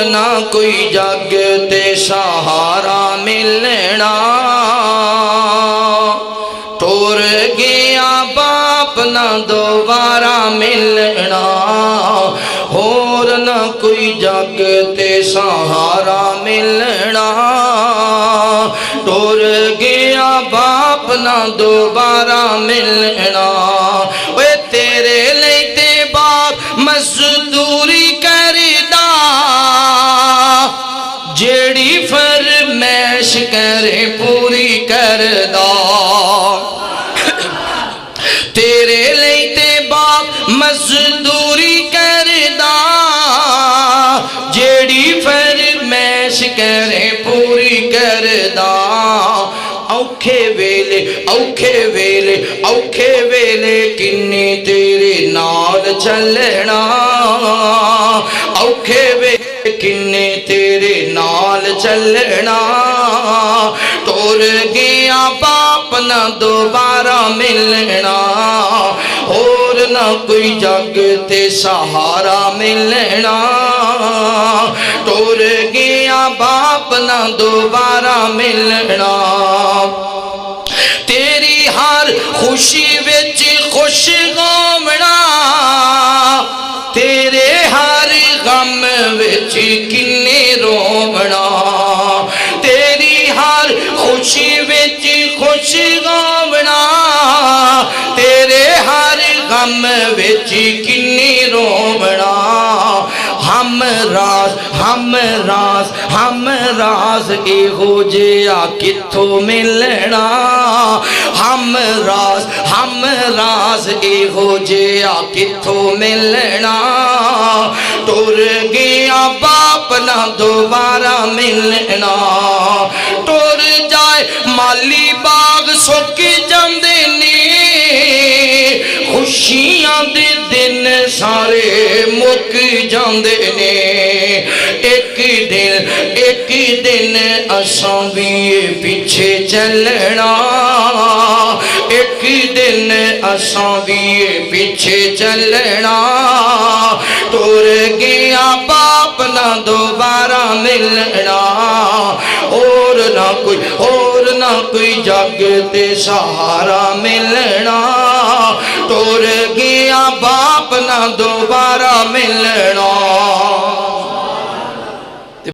ना कोई जग ते सहारा मिलना। टुर गया बाप ना दोबारा मिलना। होर ना कोई जग ते सहारा मिलना। टुर गया बाप ना दोबारा मिलना। वे तेरे लिए ते बाप मजदूरी करदा, जेड़ी फरमैश करे पूरी करदा। तेरे लिए ते बाप मजदूरी करदा, जेड़ी फरमैश करे पूरी करदा। औखे वेले औखे वेले औखे वेले किन्ने तेरे नाल चलना। औखे वेले किन्ने तेरे नाल चलना। टुर गया बाप ना दोबारा मिलना। और ना कोई जग ते सहारा मिलना। टुर गया बाप ना दोबारा मिलना। तेरी हर खुशी विच खुश होवना, तेरे हर गम विच किन्ने रोवना। तेरी हर खुशी विच खुश होवना, तेरे हर गम विच किन्ने रोवना। हम राज एहो जिहा कित्थों मिलना। हम राज एहो जिहा कित्थों मिलना। टुर गया बाप ना दोबारा मिलना। टुर जाए माली बाग सुक जांदे ने, खुशियां दे दिन सारे मुक जांदे ने। एक दिन असां भी पीछे चलना। एक दिन असां भी पीछे चलना। टुर गया बाप ना दोबारा मिलना। और ना कोई जग ते सहारा मिलना। टुर गया बाप ना दोबारा मिलना।